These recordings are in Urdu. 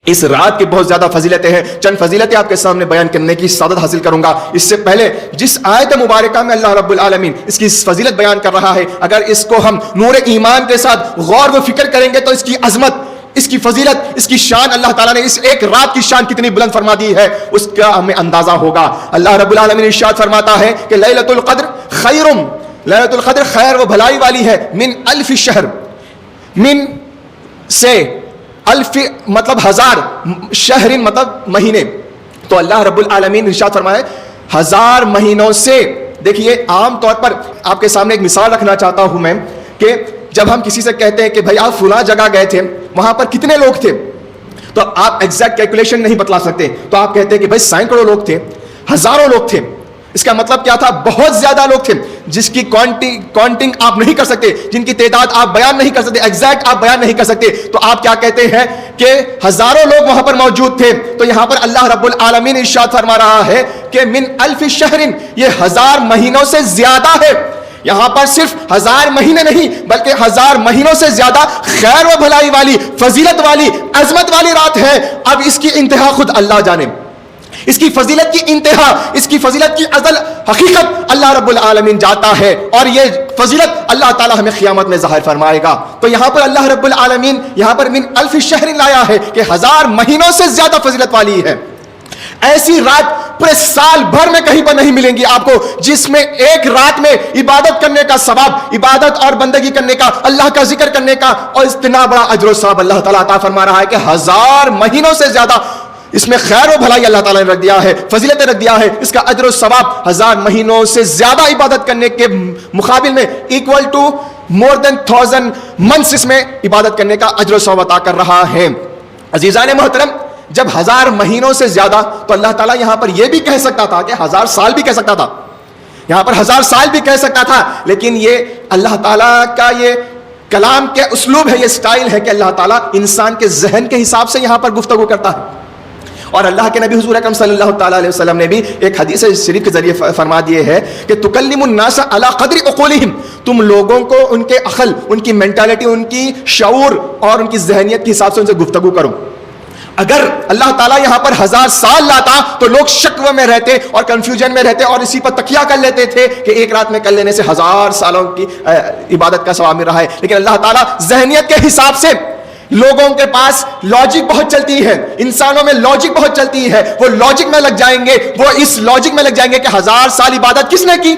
اس رات کی بہت زیادہ فضیلتیں ہیں. چند فضیلتیں آپ کے سامنے بیان کرنے کی سعادت حاصل کروں گا. اس سے پہلے جس آیت مبارکہ میں اللہ رب العالمین اس کی فضیلت بیان کر رہا ہے، اگر اس کو ہم نور ایمان کے ساتھ غور و فکر کریں گے تو اس کی عظمت، اس کی فضیلت، اس کی شان، اللہ تعالیٰ نے اس ایک رات کی شان کتنی بلند فرما دی ہے اس کا ہمیں اندازہ ہوگا. اللہ رب العالمین ارشاد فرماتا ہے کہ لیلۃ القدر خیرم، لیلۃ القدر خیر و بھلائی والی ہے، من الف شہر، من سے الف مطلب ہزار، شہر مطلب مہینے. تو اللہ رب العالمین ارشاد فرمائے ہزار مہینوں سے. دیکھیے عام طور پر آپ کے سامنے ایک مثال رکھنا چاہتا ہوں میں کہ جب ہم کسی سے کہتے ہیں کہ بھائی آپ فلاں جگہ گئے تھے، وہاں پر کتنے لوگ تھے، تو آپ ایگزیکٹ کیلکولیشن نہیں بتلا سکتے، تو آپ کہتے ہیں کہ بھائی سینکڑوں لوگ تھے، ہزاروں لوگ تھے. اس کا مطلب کیا تھا؟ بہت زیادہ لوگ تھے جس کی کاؤنٹنگ آپ نہیں کر سکتے، جن کی تعداد آپ بیان نہیں کر سکتے، ایگزیکٹ آپ بیان نہیں کر سکتے. تو آپ کیا کہتے ہیں کہ ہزاروں لوگ وہاں پر موجود تھے. تو یہاں پر اللہ رب العالمین ارشاد فرما رہا ہے کہ من الف شہر، یہ ہزار مہینوں سے زیادہ ہے. یہاں پر صرف ہزار مہینے نہیں بلکہ ہزار مہینوں سے زیادہ خیر و بھلائی والی، فضیلت والی، عظمت والی رات ہے. اب اس کی انتہا خود اللہ جانے، اس کی فضیلت کی انتہا، اس کی فضیلت کی ازل حقیقت اللہ رب العالمین جاتا ہے، اور یہ فضیلت اللہ تعالی ہمیں قیامت میں ظاہر فرمائے گا. تو یہاں پر اللہ رب العالمین یہاں پر من الف شہر لایا ہے کہ ہزار مہینوں سے زیادہ فضیلت والی ہے. ایسی رات پورے سال بھر میں کہیں پر نہیں ملیں گی آپ کو جس میں ایک رات میں عبادت کرنے کا ثواب، عبادت اور بندگی کرنے کا، اللہ کا ذکر کرنے کا، اور اتنا بڑا اجر و ثواب اللہ تعالیٰ عطا فرما رہا ہے کہ ہزار مہینوں سے زیادہ اس میں خیر و بھلائی اللہ تعالیٰ نے رکھ دیا ہے، فضیلتیں رکھ دیا ہے. اس کا اجر و ثواب ہزار مہینوں سے زیادہ عبادت کرنے کے مقابل میں equal to more than 1000 months اس میں عبادت کرنے کا اجر و ثواب عطا کر رہا ہے. عزیزان محترم، جب ہزار مہینوں سے زیادہ، تو اللہ تعالیٰ یہاں پر یہ بھی کہہ سکتا تھا کہ ہزار سال بھی کہہ سکتا تھا، یہاں پر ہزار سال بھی کہہ سکتا تھا، لیکن یہ اللہ تعالیٰ کا یہ کلام کے اسلوب ہے، یہ سٹائل ہے کہ اللہ تعالیٰ انسان کے ذہن کے حساب سے یہاں پر گفتگو کرتا ہے. اور اللہ کے نبی حضور اکرم صلی اللہ تعالیٰ علیہ وسلم نے بھی ایک حدیث شریف کے ذریعے فرما دیے ہے کہ تکلم الناس علی قدر عقولہم، تم لوگوں کو ان کے عقل، ان کی مینٹالٹی، ان کی شعور اور ان کی ذہنیت کے حساب سے ان سے گفتگو کرو. اگر اللہ تعالیٰ یہاں پر ہزار سال لاتا تو لوگ شک میں رہتے اور کنفیوژن میں رہتے اور اسی پر تکیہ کر لیتے تھے کہ ایک رات میں کر لینے سے ہزار سالوں کی عبادت کا ثواب مل رہا ہے. لیکن اللہ تعالیٰ ذہنیت کے حساب سے، لوگوں کے پاس لاجک بہت چلتی ہے، انسانوں میں لاجک بہت چلتی ہے، وہ لاجک میں لگ جائیں گے، وہ اس لاجک میں لگ جائیں گے کہ ہزار سال عبادت کس نے کی؟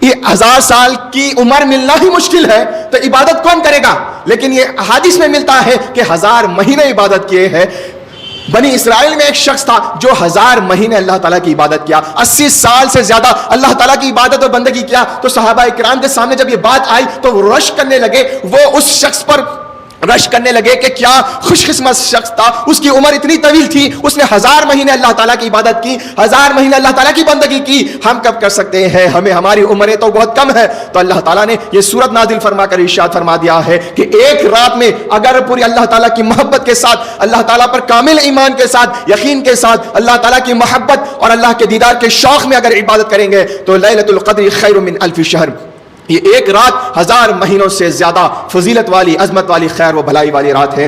یہ ہزار سال کی عمر ملنا ہی مشکل ہے تو عبادت کون کرے گا؟ لیکن یہ حدیث میں ملتا ہے کہ ہزار مہینے عبادت کیے ہیں. بنی اسرائیل میں ایک شخص تھا جو ہزار مہینے اللہ تعالیٰ کی عبادت کیا، 80 سال سے زیادہ اللہ تعالیٰ کی عبادت اور بندگی کیا. تو صحابہ اکرام کے سامنے جب یہ بات آئی تو وہ رش کرنے لگے، وہ اس شخص پر رش کرنے لگے کہ کیا خوش قسمت شخص تھا، اس کی عمر اتنی طویل تھی، اس نے ہزار مہینے اللہ تعالیٰ کی عبادت کی، ہزار مہینے اللہ تعالیٰ کی بندگی کی. ہم کب کر سکتے ہیں؟ ہماری عمریں تو بہت کم ہے. تو اللہ تعالیٰ نے یہ سورت نازل فرما کر ارشاد فرما دیا ہے کہ ایک رات میں اگر پوری اللہ تعالیٰ کی محبت کے ساتھ، اللہ تعالیٰ پر کامل ایمان کے ساتھ، یقین کے ساتھ، اللہ تعالیٰ کی محبت اور اللہ کے دیدار کے شوق میں اگر عبادت کریں گے تو لیلۃ القدر خیر من الف شہر، یہ ایک رات ہزار مہینوں سے زیادہ فضیلت والی، عظمت والی، خیر و بھلائی والی رات ہے.